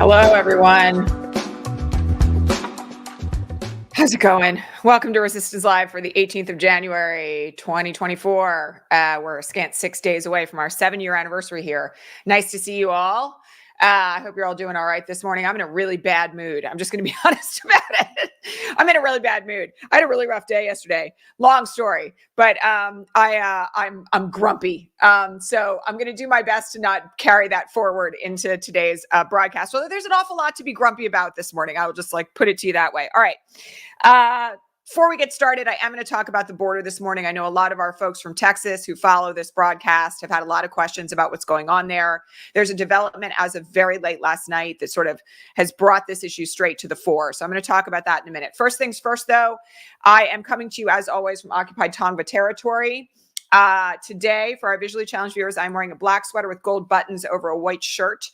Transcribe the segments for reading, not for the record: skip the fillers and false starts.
Hello, everyone. How's it going? Welcome to Resistance Live for the 18th of January, 2024. We're a scant 6 days away from our 7-year anniversary here. Nice to see you all. I hope you're all doing all right this morning. I'm in a really bad mood. I'm just going to be honest about it. I'm in a really bad mood. I had a really rough day yesterday. Long story, but I'm grumpy. So I'm going to do my best to not carry that forward into today's broadcast. Although there's an awful lot to be grumpy about this morning. I will just put it to you that way. All right. Before we get started, I am going to talk about the border this morning. I know a lot of our folks from Texas who follow this broadcast have had a lot of questions about what's going on there. There's a development as of very late last night that sort of has brought this issue straight to the fore. So I'm going to talk about that in a minute. First things first, though, I am coming to you, as always, from occupied Tongva territory. Today, for our visually challenged viewers, I'm wearing a black sweater with gold buttons over a white shirt.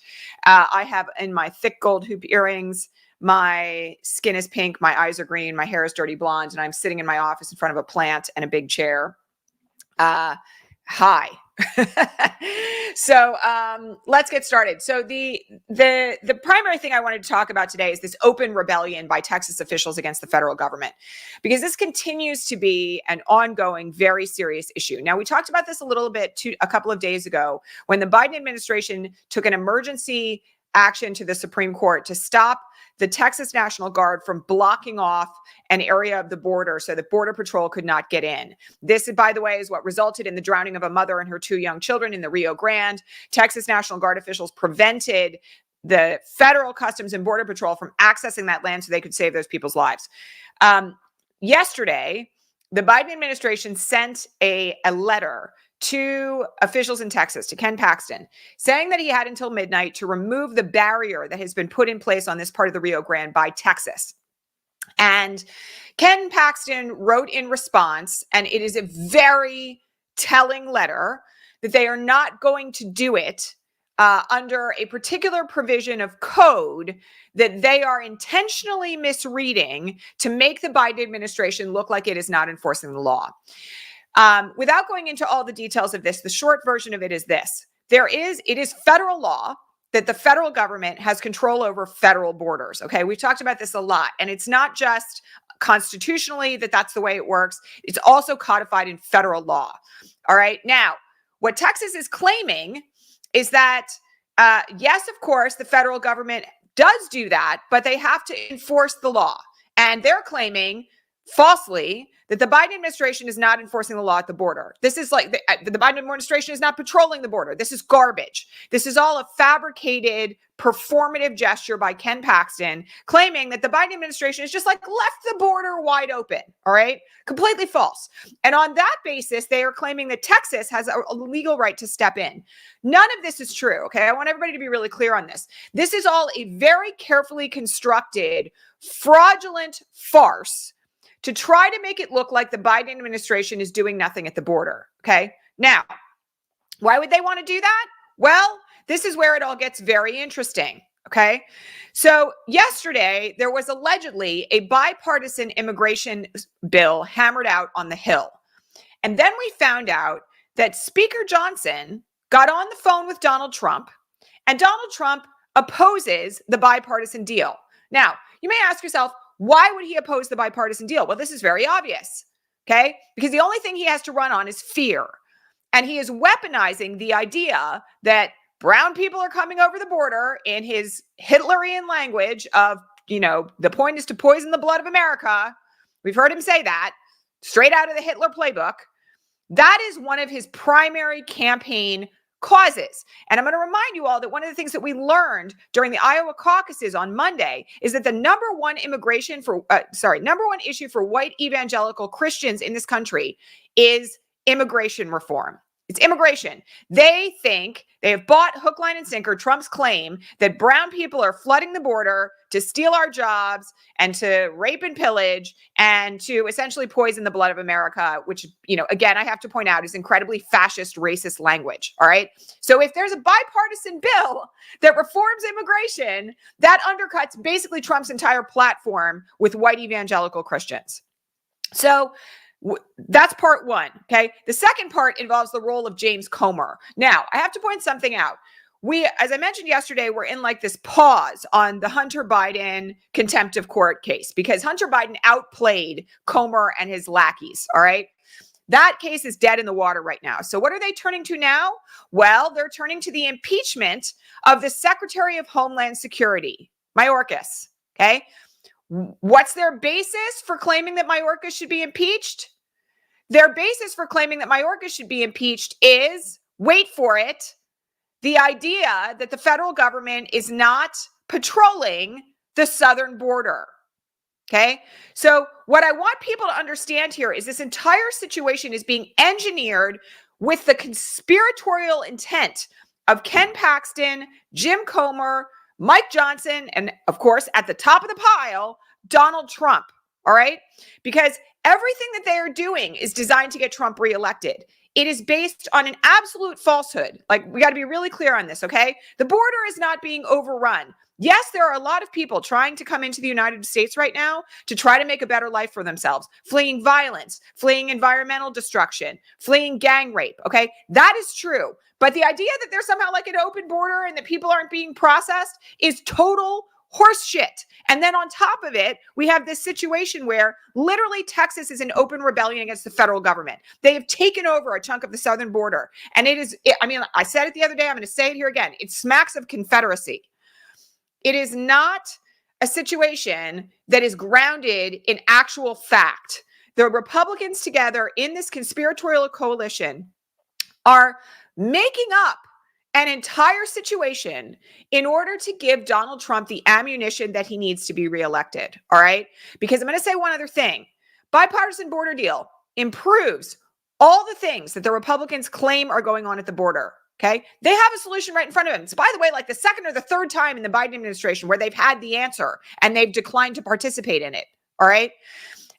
I have in my thick gold hoop earrings. My skin is pink, my eyes are green, my hair is dirty blonde, and I'm sitting in my office in front of a plant and a big chair. Hi. So let's get started. So the primary thing I wanted to talk about today is this open rebellion by Texas officials against the federal government, because this continues to be an ongoing, very serious issue. Now, we talked about this a little bit a couple of days ago when the Biden administration took an emergency action to the Supreme Court to stop the Texas National Guard from blocking off an area of the border so that Border Patrol could not get in. This, by the way, is what resulted in the drowning of a mother and her 2 young children in the Rio Grande. Texas National Guard officials prevented the Federal Customs and Border Patrol from accessing that land so they could save those people's lives. Yesterday, the Biden administration sent a letter to officials in Texas, to Ken Paxton, saying that he had until midnight to remove the barrier that has been put in place on this part of the Rio Grande by Texas. And Ken Paxton wrote in response, and it is a very telling letter, that they are not going to do it under a particular provision of code that they are intentionally misreading to make the Biden administration look like it is not enforcing the law. Without going into all the details of this, the short version of it is this. It is federal law that the federal government has control over federal borders. Okay, we've talked about this a lot, and it's not just constitutionally that that's the way it works. It's also codified in federal law. All right. Now, what Texas is claiming is that, yes, of course, the federal government does do that, but they have to enforce the law. And they're claiming falsely that the Biden administration is not enforcing the law at the border. This is like the Biden administration is not patrolling the border. This is garbage. This is all a fabricated, performative gesture by Ken Paxton, claiming that the Biden administration is just left the border wide open. All right. Completely false. And on that basis, they are claiming that Texas has a legal right to step in. None of this is true. Okay. I want everybody to be really clear on this. This is all a very carefully constructed, fraudulent farce to try to make it look like the Biden administration is doing nothing at the border. Okay. Now, why would they want to do that? Well, this is where it all gets very interesting. Okay. So yesterday, there was allegedly a bipartisan immigration bill hammered out on the Hill. And then we found out that Speaker Johnson got on the phone with Donald Trump, and Donald Trump opposes the bipartisan deal. Now, you may ask yourself, why would he oppose the bipartisan deal? Well, this is very obvious, okay? Because the only thing he has to run on is fear. And he is weaponizing the idea that brown people are coming over the border in his Hitlerian language of, the point is to poison the blood of America. We've heard him say that straight out of the Hitler playbook. That is one of his primary campaign causes. And I'm going to remind you all that one of the things that we learned during the Iowa caucuses on Monday is that the number one issue for white evangelical Christians in this country is immigration reform. It's immigration. They think they have bought hook, line, and sinker Trump's claim that brown people are flooding the border to steal our jobs and to rape and pillage and to essentially poison the blood of America, which, again, I have to point out is incredibly fascist, racist language. All right. So if there's a bipartisan bill that reforms immigration, that undercuts basically Trump's entire platform with white evangelical Christians. So that's part one. Okay. The second part involves the role of James Comer. Now, I have to point something out. as I mentioned yesterday, we're in like this pause on the Hunter Biden contempt of court case because Hunter Biden outplayed Comer and his lackeys. All right. That case is dead in the water right now. So what are they turning to now? Well, they're turning to the impeachment of the Secretary of Homeland Security, Mayorkas. Okay. What's their basis for claiming that Mayorkas should be impeached? Their basis for claiming that Mayorkas should be impeached is, wait for it, the idea that the federal government is not patrolling the southern border. Okay. So what I want people to understand here is this entire situation is being engineered with the conspiratorial intent of Ken Paxton, Jim Comer, Mike Johnson, and of course, at the top of the pile, Donald Trump. All right. Because everything that they are doing is designed to get Trump reelected. It is based on an absolute falsehood. Like, we got to be really clear on this, okay? The border is not being overrun. Yes, there are a lot of people trying to come into the United States right now to try to make a better life for themselves, fleeing violence, fleeing environmental destruction, fleeing gang rape, okay? That is true. But the idea that there's somehow like an open border and that people aren't being processed is total horse shit. And then on top of it, we have this situation where literally Texas is in open rebellion against the federal government. They have taken over a chunk of the southern border. And I said it the other day, I'm going to say it here again. It smacks of Confederacy. It is not a situation that is grounded in actual fact. The Republicans together in this conspiratorial coalition are making up an entire situation in order to give Donald Trump the ammunition that he needs to be reelected. All right. Because I'm going to say one other thing. Bipartisan border deal improves all the things that the Republicans claim are going on at the border. Okay. They have a solution right in front of them. It's, by the way, like the second or the third time in the Biden administration where they've had the answer and they've declined to participate in it. All right.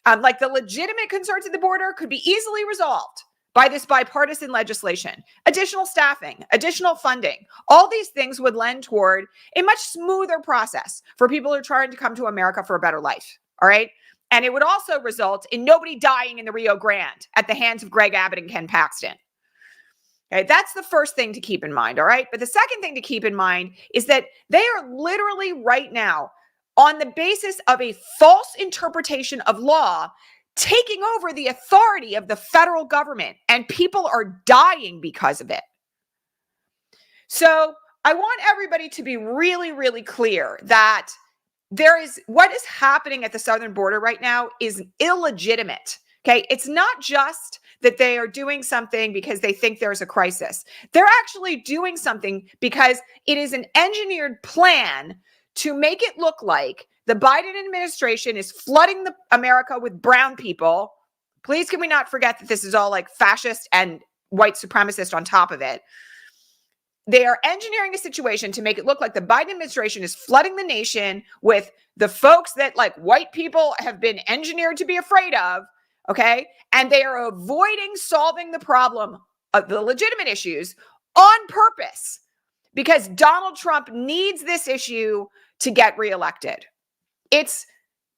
Like the legitimate concerns at the border could be easily resolved by this bipartisan legislation, additional staffing, additional funding. All these things would lend toward a much smoother process for people who are trying to come to America for a better life. All right. And it would also result in nobody dying in the Rio Grande at the hands of Greg Abbott and Ken Paxton. Okay, that's the first thing to keep in mind. All right. But the second thing to keep in mind is that they are literally right now on the basis of a false interpretation of law taking over the authority of the federal government, and people are dying because of it. So I want everybody to be really, really clear that what is happening at the southern border right now is illegitimate. Okay. It's not just that they are doing something because they think there's a crisis. They're actually doing something because it is an engineered plan to make it look like the Biden administration is flooding America with brown people. Please, can we not forget that this is all like fascist and white supremacist on top of it? They are engineering a situation to make it look like the Biden administration is flooding the nation with the folks that like white people have been engineered to be afraid of. Okay. And they are avoiding solving the problem of the legitimate issues on purpose because Donald Trump needs this issue to get reelected. It's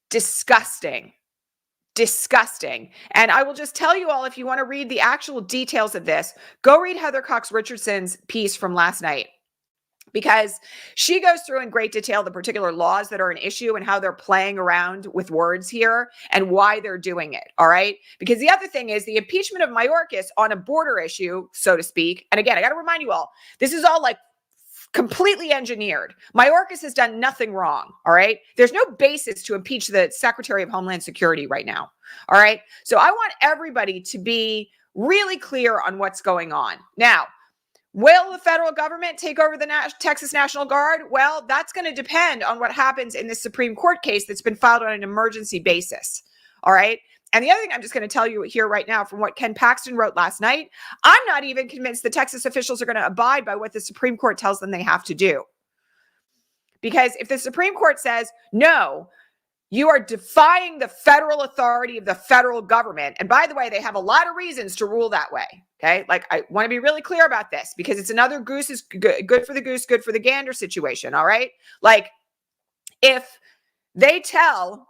disgusting. Disgusting. And I will just tell you all, if you want to read the actual details of this, go read Heather Cox Richardson's piece from last night, because she goes through in great detail the particular laws that are an issue and how they're playing around with words here and why they're doing it. All right. Because the other thing is the impeachment of Mayorkas on a border issue, so to speak. And again, I got to remind you all, this is all like completely engineered. Mayorkas has done nothing wrong. All right. There's no basis to impeach the Secretary of Homeland Security right now. All right. So I want everybody to be really clear on what's going on. Now, will the federal government take over the Texas National Guard? Well, that's going to depend on what happens in this Supreme Court case that's been filed on an emergency basis. All right. And the other thing I'm just going to tell you here right now from what Ken Paxton wrote last night, I'm not even convinced the Texas officials are going to abide by what the Supreme Court tells them they have to do. Because if the Supreme Court says, no, you are defying the federal authority of the federal government. And by the way, they have a lot of reasons to rule that way. Okay. Like, I want to be really clear about this because it's another goose is good for the goose, good for the gander situation. All right. Like, if they tell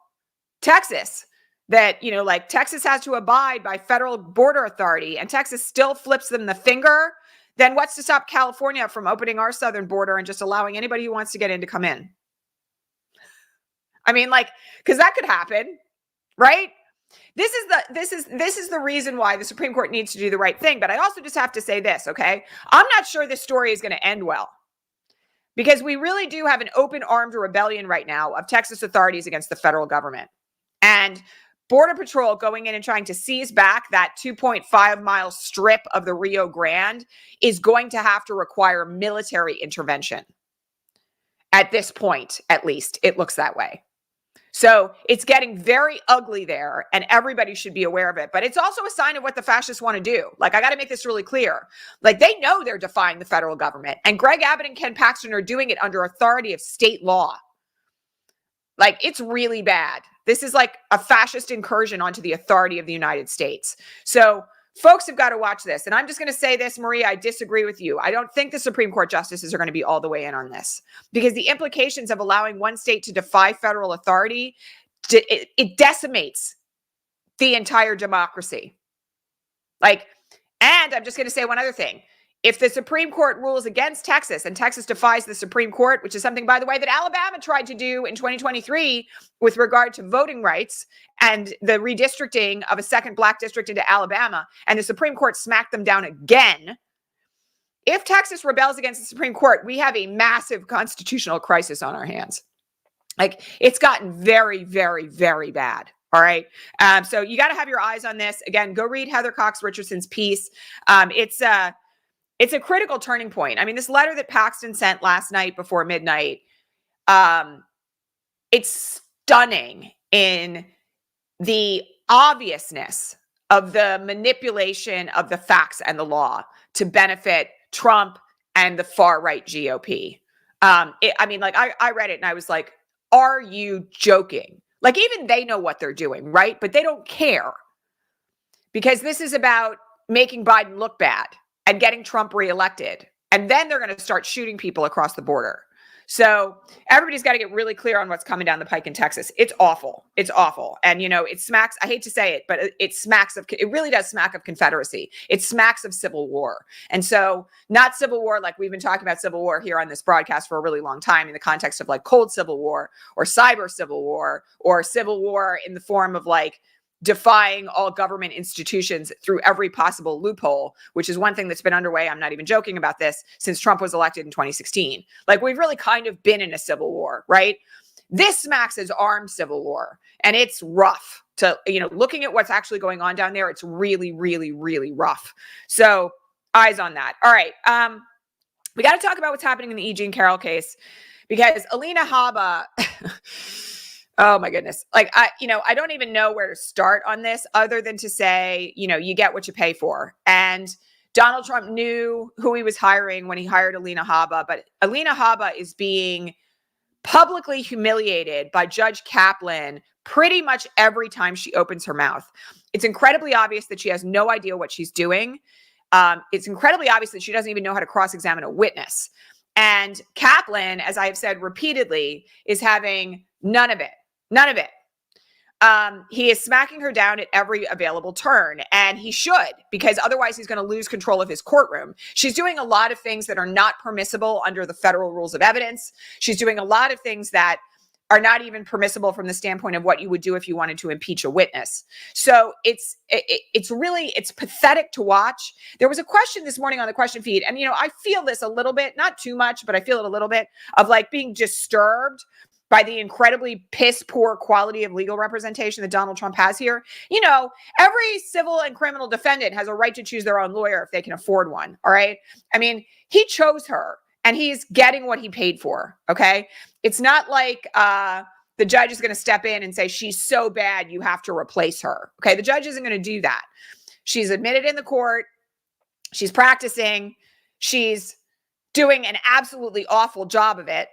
Texas that, you know, like Texas has to abide by federal border authority and Texas still flips them the finger, then what's to stop California from opening our southern border and just allowing anybody who wants to get in to come in? I mean, like, because that could happen, right? This is the reason why the Supreme Court needs to do the right thing. But I also just have to say this, okay? I'm not sure this story is going to end well, because we really do have an open armed rebellion right now of Texas authorities against the federal government. And Border Patrol going in and trying to seize back that 2.5-mile strip of the Rio Grande is going to have to require military intervention. At this point, at least, it looks that way. So it's getting very ugly there, and everybody should be aware of it. But it's also a sign of what the fascists want to do. Like, I got to make this really clear. Like, they know they're defying the federal government, and Greg Abbott and Ken Paxton are doing it under authority of state law. Like, it's really bad. This is like a fascist incursion onto the authority of the United States. So folks have got to watch this. And I'm just going to say this, Maria, I disagree with you. I don't think the Supreme Court justices are going to be all the way in on this, because the implications of allowing one state to defy federal authority, it decimates the entire democracy. Like, and I'm just going to say one other thing. If the Supreme Court rules against Texas and Texas defies the Supreme Court, which is something, by the way, that Alabama tried to do in 2023 with regard to voting rights and the redistricting of a second black district into Alabama, and the Supreme Court smacked them down again. If Texas rebels against the Supreme Court, we have a massive constitutional crisis on our hands. Like, it's gotten very, very, very bad. All right. So you got to have your eyes on this. Again, go read Heather Cox Richardson's piece. It's a critical turning point. I mean, this letter that Paxton sent last night before midnight, it's stunning in the obviousness of the manipulation of the facts and the law to benefit Trump and the far-right GOP. I read it and I was like, are you joking? Like, even they know what they're doing, right? But they don't care, because this is about making Biden look bad and getting Trump reelected. And then they're going to start shooting people across the border. So everybody's got to get really clear on what's coming down the pike in Texas. It's awful. It's awful. And, it smacks, I hate to say it, but it really does smack of Confederacy. It smacks of civil war. And so not civil war, like we've been talking about civil war here on this broadcast for a really long time in the context of like cold civil war or cyber civil war or civil war in the form of like defying all government institutions through every possible loophole, which is one thing that's been underway. I'm not even joking about this since Trump was elected in 2016. Like, we've really kind of been in a civil war, right? This smacks as armed civil war, and it's rough to, looking at what's actually going on down there. It's really, really, really rough. So eyes on that. All right. We got to talk about what's happening in the E. Jean Carroll case, because Alina Habba, oh my goodness. Like, I don't even know where to start on this other than to say, you get what you pay for. And Donald Trump knew who he was hiring when he hired Alina Habba, but Alina Habba is being publicly humiliated by Judge Kaplan pretty much every time she opens her mouth. It's incredibly obvious that she has no idea what she's doing. It's incredibly obvious that she doesn't even know how to cross-examine a witness. And Kaplan, as I have said repeatedly, is having none of it. None of it. He is smacking her down at every available turn, and he should, because otherwise he's going to lose control of his courtroom. She's doing a lot of things that are not permissible under the federal rules of evidence. She's doing a lot of things that are not even permissible from the standpoint of what you would do if you wanted to impeach a witness. So it's pathetic to watch. There was a question this morning on the question feed, and I feel this a little bit, not too much, but I feel it a little bit, of like being disturbed by the incredibly piss poor quality of legal representation that Donald Trump has here. Every civil and criminal defendant has a right to choose their own lawyer if they can afford one. All right. I mean, he chose her and he's getting what he paid for. Okay. It's not like the judge is going to step in and say, she's so bad, you have to replace her. Okay. The judge isn't going to do that. She's admitted in the court. She's practicing. She's doing an absolutely awful job of it.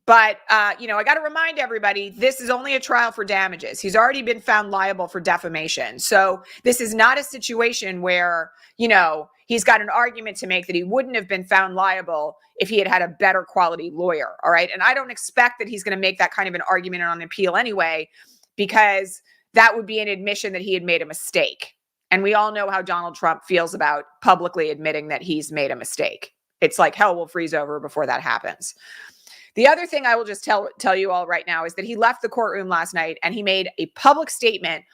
But, I got to remind everybody, this is only a trial for damages. He's already been found liable for defamation. So this is not a situation where, he's got an argument to make that he wouldn't have been found liable if he had had a better quality lawyer. All right. And I don't expect that he's going to make that kind of an argument on appeal anyway, because that would be an admission that he had made a mistake. And we all know how Donald Trump feels about publicly admitting that he's made a mistake. It's like hell will freeze over before that happens. The other thing I will just tell you all right now is that he left the courtroom last night and he made a public statement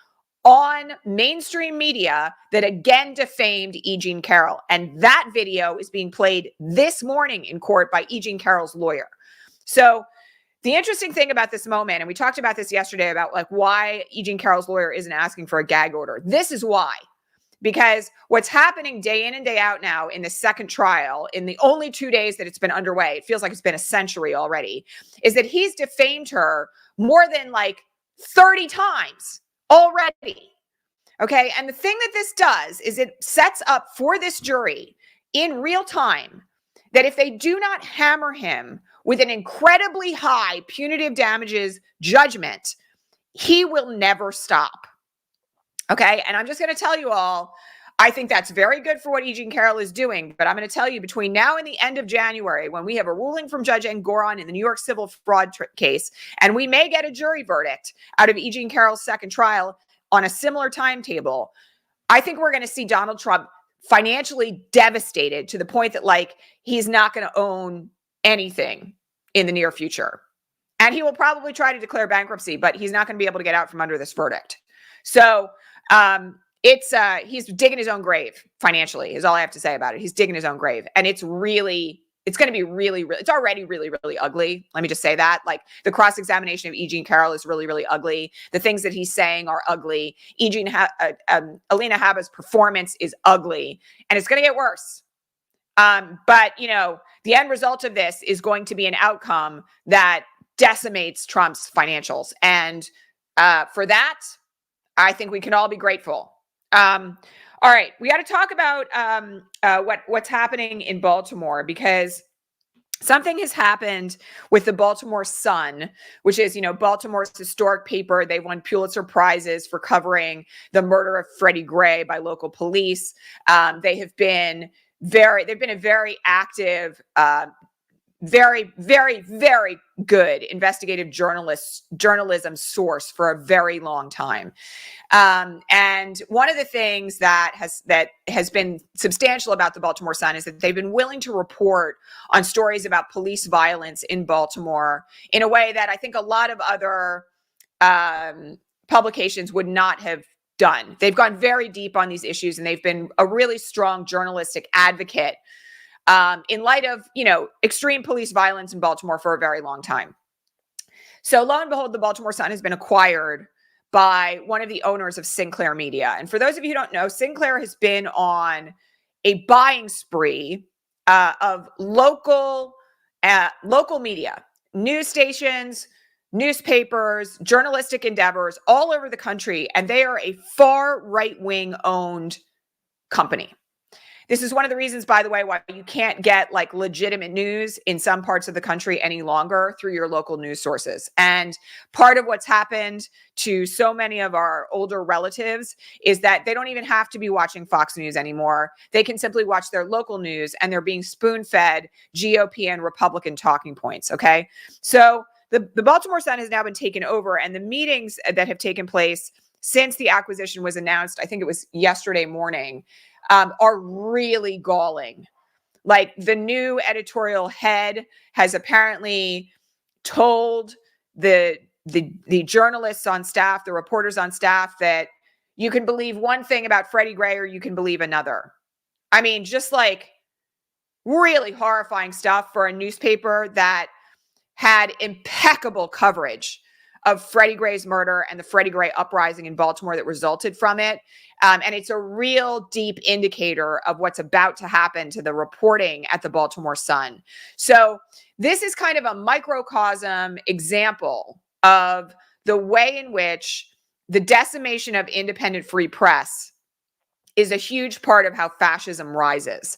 on mainstream media that again defamed E. Jean Carroll. And that video is being played this morning in court by E. Jean Carroll's lawyer. So the interesting thing about this moment, and we talked about this yesterday about like why E. Jean Carroll's lawyer isn't asking for a gag order. This is why. Because what's happening day in and day out now in the second trial, in the only 2 days that it's been underway, it feels like it's been a century already, is that he's defamed her more than like 30 times already. Okay. And the thing that this does is it sets up for this jury in real time that if they do not hammer him with an incredibly high punitive damages judgment, he will never stop. Okay. And I'm just going to tell you all, I think that's very good for what E. Jean Carroll is doing. But I'm going to tell you between now and the end of January, when we have a ruling from Judge Engoron in the New York civil fraud case, and we may get a jury verdict out of E. Jean Carroll's second trial on a similar timetable, I think we're going to see Donald Trump financially devastated to the point that like he's not going to own anything in the near future. And he will probably try to declare bankruptcy, but he's not going to be able to get out from under this verdict. So he's digging his own grave financially is all I have to say about it. He's digging his own grave. And it's going to be really, it's already really, really ugly. Let me just say that. Like the cross-examination of E. Jean Carroll is really, really ugly. The things that he's saying are ugly. Alina Habba's performance is ugly, and it's going to get worse. But you know, the end result of this is going to be an outcome that decimates Trump's financials. And for that, I think we can all be grateful. All right, we got to talk about what's happening in Baltimore, because something has happened with the Baltimore Sun, which is, you know, Baltimore's historic paper. They won Pulitzer Prizes for covering the murder of Freddie Gray by local police. They've been a very active, very, very, very good investigative journalism source for a very long time. And one of the things that has been substantial about the Baltimore Sun is that they've been willing to report on stories about police violence in Baltimore in a way that I think a lot of other publications would not have done. They've gone very deep on these issues, and they've been a really strong journalistic advocate in light of, you know, extreme police violence in Baltimore for a very long time. So lo and behold, the Baltimore Sun has been acquired by one of the owners of Sinclair Media. And for those of you who don't know, Sinclair has been on a buying spree of local media, news stations, newspapers, journalistic endeavors all over the country. And they are a far right-wing owned company. This is one of the reasons, by the way, why you can't get like legitimate news in some parts of the country any longer through your local news sources. And part of what's happened to so many of our older relatives is that they don't even have to be watching Fox News anymore. They can simply watch their local news, and they're being spoon-fed GOP and Republican talking points, okay? So the Baltimore Sun has now been taken over, and the meetings that have taken place since the acquisition was announced, I think it was yesterday morning, are really galling. Like the new editorial head has apparently told the journalists on staff, the reporters on staff, that you can believe one thing about Freddie Gray or you can believe another. I mean, just like really horrifying stuff for a newspaper that had impeccable coverage of Freddie Gray's murder and the Freddie Gray uprising in Baltimore that resulted from it. And it's a real deep indicator of what's about to happen to the reporting at the Baltimore Sun. So this is kind of a microcosm example of the way in which the decimation of independent free press is a huge part of how fascism rises.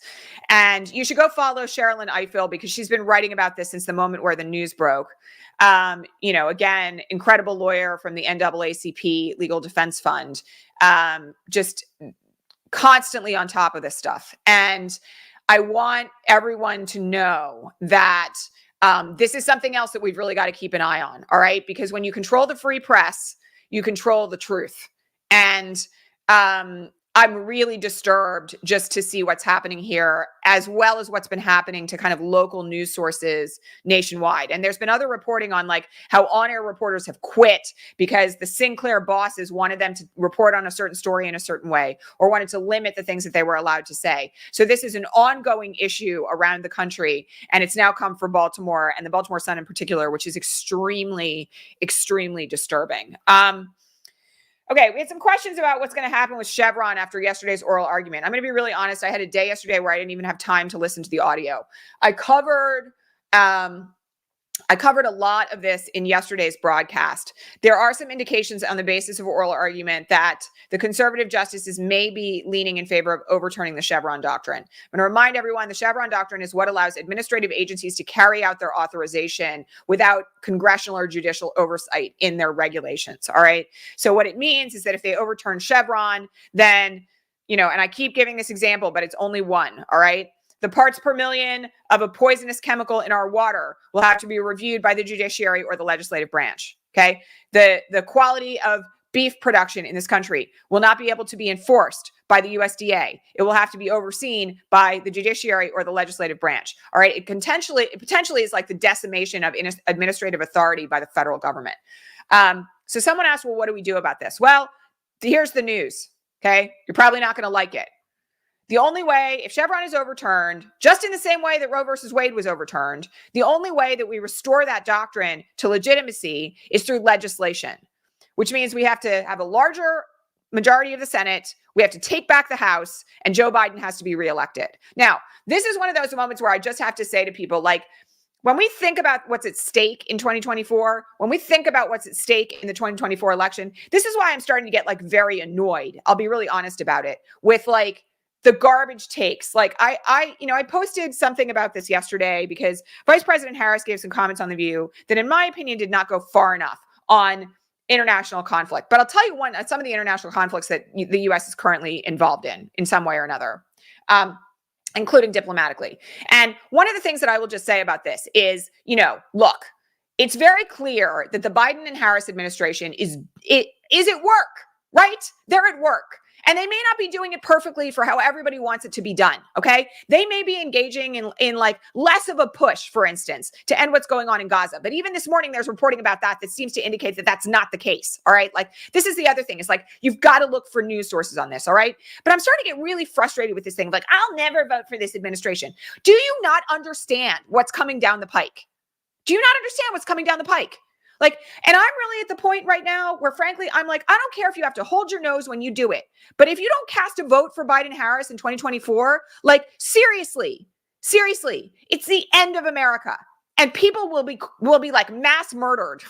And you should go follow Sherilyn Ifill, because she's been writing about this since the moment where the news broke. You know, again, incredible lawyer from the NAACP Legal Defense Fund, just constantly on top of this stuff. And I want everyone to know that this is something else that we've really got to keep an eye on. All right. Because when you control the free press, you control the truth. And I'm really disturbed just to see what's happening here, as well as what's been happening to kind of local news sources nationwide. And there's been other reporting on like how on-air reporters have quit because the Sinclair bosses wanted them to report on a certain story in a certain way, or wanted to limit the things that they were allowed to say. So this is an ongoing issue around the country, and it's now come for Baltimore and the Baltimore Sun in particular, which is extremely, extremely disturbing. Okay, we had some questions about what's going to happen with Chevron after yesterday's oral argument. I'm going to be really honest. I had a day yesterday where I didn't even have time to listen to the audio. I covered a lot of this in yesterday's broadcast. There are some indications on the basis of oral argument that the conservative justices may be leaning in favor of overturning the Chevron doctrine. I'm going to remind everyone the Chevron doctrine is what allows administrative agencies to carry out their authorization without congressional or judicial oversight in their regulations. All right. So what it means is that if they overturn Chevron, then, and I keep giving this example, but it's only one. All right. The parts per million of a poisonous chemical in our water will have to be reviewed by the judiciary or the legislative branch. Okay. The quality of beef production in this country will not be able to be enforced by the USDA. It will have to be overseen by the judiciary or the legislative branch. All right. It potentially is like the decimation of administrative authority by the federal government. So someone asked, well, what do we do about this? Well, here's the news. Okay. You're probably not going to like it. The only way, if Chevron is overturned, just in the same way that Roe versus Wade was overturned, the only way that we restore that doctrine to legitimacy is through legislation, which means we have to have a larger majority of the Senate, we have to take back the House, and Joe Biden has to be reelected. Now, this is one of those moments where I just have to say to people, like, when we think about what's at stake in 2024, when we think about what's at stake in the 2024 election, this is why I'm starting to get like very annoyed. I'll be really honest about it with like the garbage takes. Like I posted something about this yesterday because Vice President Harris gave some comments on The View that in my opinion did not go far enough on international conflict. But I'll tell you some of the international conflicts that the U.S. is currently involved in some way or another, including diplomatically. And one of the things that I will just say about this is, look, it's very clear that the Biden and Harris administration is at work, right? They're at work. And they may not be doing it perfectly for how everybody wants it to be done, okay? They may be engaging in like less of a push, for instance, to end what's going on in Gaza. But even this morning, there's reporting about that seems to indicate that that's not the case, all right? Like, this is the other thing. It's like, you've got to look for news sources on this, all right? But I'm starting to get really frustrated with this thing. Like, I'll never vote for this administration. Do you not understand what's coming down the pike? Do you not understand what's coming down the pike? Like, and I'm really at the point right now where, frankly, I'm like, I don't care if you have to hold your nose when you do it. But if you don't cast a vote for Biden-Harris in 2024, like, seriously, it's the end of America. And people will be like mass murdered,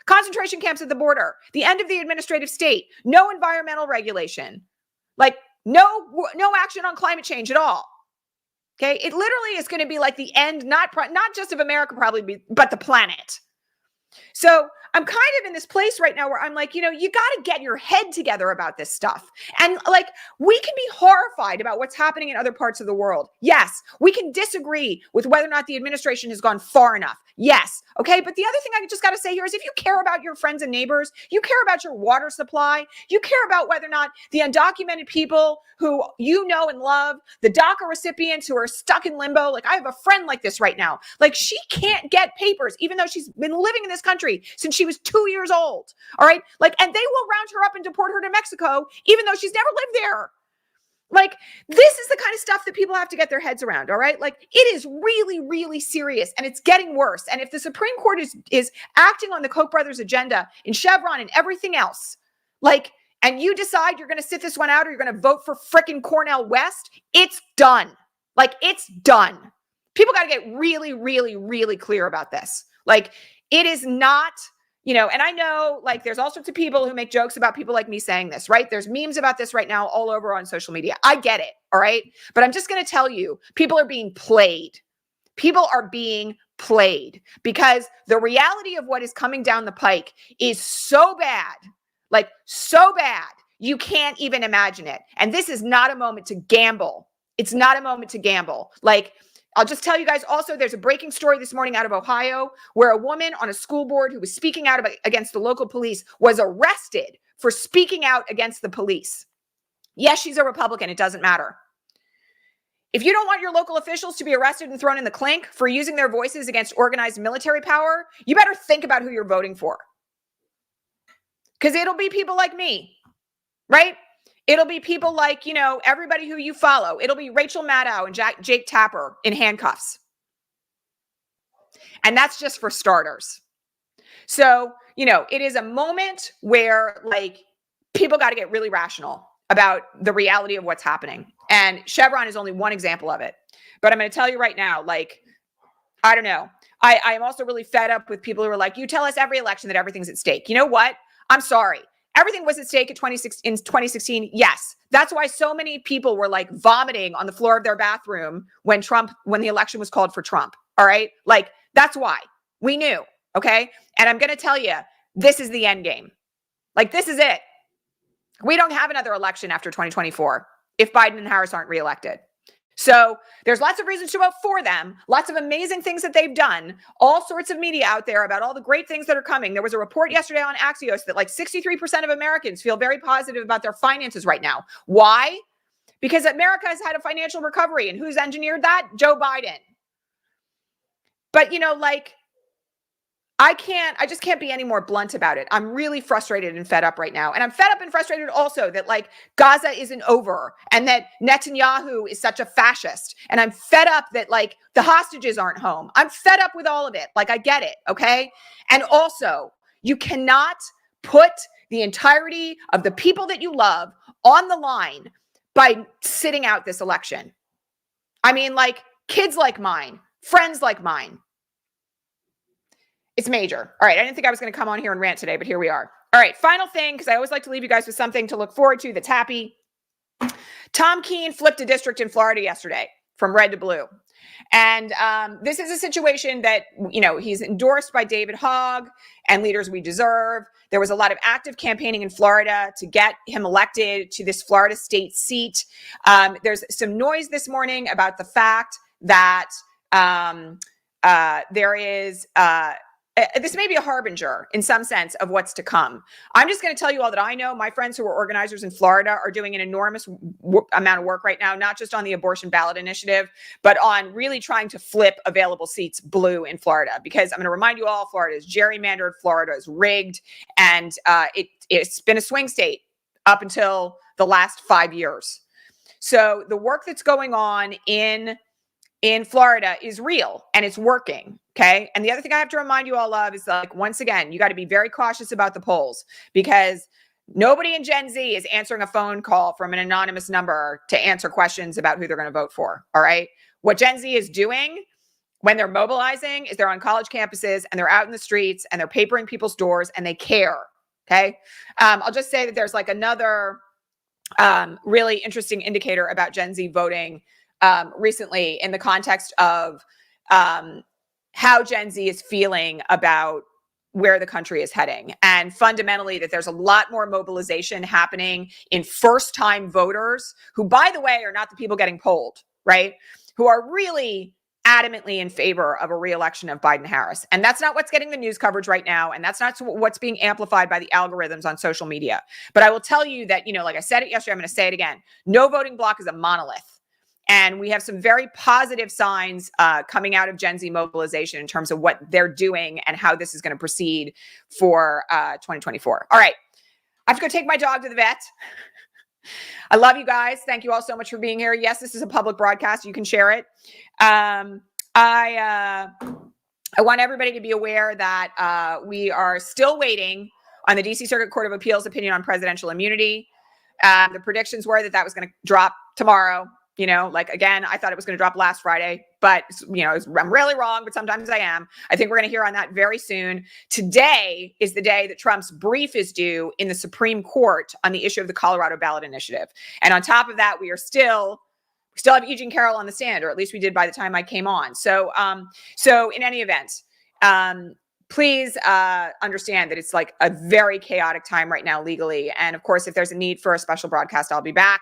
concentration camps at the border, the end of the administrative state, no environmental regulation, like no action on climate change at all. Okay, it literally is going to be like the end, not just of America probably, but the planet. So I'm kind of in this place right now where I'm like, you got to get your head together about this stuff. And like, we can be horrified about what's happening in other parts of the world. Yes, we can disagree with whether or not the administration has gone far enough. Yes. Okay. But the other thing I just got to say here is if you care about your friends and neighbors, you care about your water supply, you care about whether or not the undocumented people who you know and love, the DACA recipients who are stuck in limbo. Like, I have a friend like this right now. Like, she can't get papers, even though she's been living in this country since she was 2 years old. All right. Like, and they will round her up and deport her to Mexico, even though she's never lived there. Like, this is the kind of stuff that people have to get their heads around. All right. Like, it is really, really serious, and it's getting worse. And if the Supreme Court is acting on the Koch brothers agenda in Chevron and everything else, like, and you decide you're going to sit this one out or you're going to vote for frickin' Cornel West, it's done. Like, it's done. People got to get really, really, really clear about this. Like, it is not, and I know, like, there's all sorts of people who make jokes about people like me saying this, right? There's memes about this right now all over on social media. I get it, all right? But I'm just going to tell you, people are being played. People are being played because the reality of what is coming down the pike is so bad, like so bad, you can't even imagine it. And this is not a moment to gamble. It's not a moment to gamble. Like, I'll just tell you guys also, there's a breaking story this morning out of Ohio where a woman on a school board who was speaking out against the local police was arrested for speaking out against the police. Yes, she's a Republican. It doesn't matter. If you don't want your local officials to be arrested and thrown in the clink for using their voices against organized military power, you better think about who you're voting for. Because it'll be people like me, right? It'll be people like, you know, everybody who you follow. It'll be Rachel Maddow and Jake Tapper in handcuffs. And that's just for starters. So, you know, it is a moment where, like, people got to get really rational about the reality of what's happening. And Chevron is only one example of it. But I'm going to tell you right now, like, I don't know. I am also really fed up with people who are like, you tell us every election that everything's at stake. You know what? I'm sorry. Everything was at stake in 2016. Yes. That's why so many people were like vomiting on the floor of their bathroom when the election was called for Trump. All right. Like, that's why we knew. Okay. And I'm going to tell you, this is the end game. Like, this is it. We don't have another election after 2024 if Biden and Harris aren't reelected. So there's lots of reasons to vote for them, lots of amazing things that they've done, all sorts of media out there about all the great things that are coming. There was a report yesterday on Axios that like 63% of Americans feel very positive about their finances right now. Why? Because America has had a financial recovery. And who's engineered that? Joe Biden. But, you know, like, I just can't be any more blunt about it. I'm really frustrated and fed up right now. And I'm fed up and frustrated also that, like, Gaza isn't over and that Netanyahu is such a fascist. And I'm fed up that, like, the hostages aren't home. I'm fed up with all of it. Like, I get it. Okay. And also, you cannot put the entirety of the people that you love on the line by sitting out this election. I mean, like, kids like mine, friends like mine. It's major. All right. I didn't think I was going to come on here and rant today, but here we are. All right. Final thing, because I always like to leave you guys with something to look forward to that's happy. Tom Keene flipped a district in Florida yesterday from red to blue. And this is a situation that, you know, he's endorsed by David Hogg and Leaders We Deserve. There was a lot of active campaigning in Florida to get him elected to this Florida state seat. There's some noise this morning about the fact that there is this may be a harbinger in some sense of what's to come. I'm just going to tell you all that I know. My friends who are organizers in Florida are doing an enormous amount of work right now, not just on the abortion ballot initiative, but on really trying to flip available seats blue in Florida. Because I'm going to remind you all, Florida is gerrymandered, Florida is rigged, and it's been a swing state up until the last 5 years. So the work that's going on in Florida is real and it's working. Okay. And the other thing I have to remind you all of is, like, once again, you got to be very cautious about the polls, because nobody in Gen Z is answering a phone call from an anonymous number to answer questions about who they're going to vote for. All right. What Gen Z is doing when they're mobilizing is they're on college campuses and they're out in the streets and they're papering people's doors and they care. Okay. I'll just say that there's like another really interesting indicator about Gen Z voting recently in the context of how Gen Z is feeling about where the country is heading. And fundamentally, that there's a lot more mobilization happening in first-time voters who, by the way, are not the people getting polled, right? Who are really adamantly in favor of a re-election of Biden-Harris. And that's not what's getting the news coverage right now. And that's not what's being amplified by the algorithms on social media. But I will tell you that, you know, like I said it yesterday, I'm going to say it again. No voting bloc is a monolith. And we have some very positive signs coming out of Gen Z mobilization in terms of what they're doing and how this is going to proceed for 2024. All right. I have to go take my dog to the vet. I love you guys. Thank you all so much for being here. Yes, this is a public broadcast. You can share it. I want everybody to be aware that we are still waiting on the DC Circuit Court of Appeals opinion on presidential immunity. The predictions were that was going to drop tomorrow. You know, like, again, I thought it was going to drop last Friday, but, you know, I'm really wrong, but sometimes I am. I think we're going to hear on that very soon. Today is the day that Trump's brief is due in the Supreme Court on the issue of the Colorado ballot initiative. And on top of that, we still have Eugene Carroll on the stand, or at least we did by the time I came on. So in any event, please understand that it's like a very chaotic time right now legally. And of course, if there's a need for a special broadcast, I'll be back.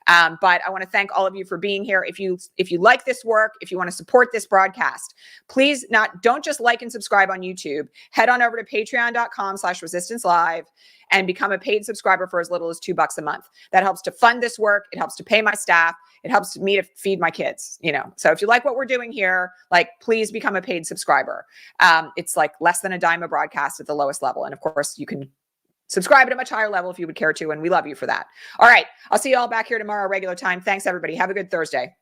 But I want to thank all of you for being here. If you like this work, if you want to support this broadcast, please don't just like and subscribe on YouTube. Head on over to patreon.com/resistance live and become a paid subscriber for as little as $2 a month. That helps to fund this work. It helps to pay my staff. It helps me to feed my kids, you know. So if you like what we're doing here, like, please become a paid subscriber. It's like less than a dime a broadcast at the lowest level. And of course, you can subscribe at a much higher level if you would care to, and we love you for that. All right, I'll see you all back here tomorrow, regular time. Thanks, everybody. Have a good Thursday.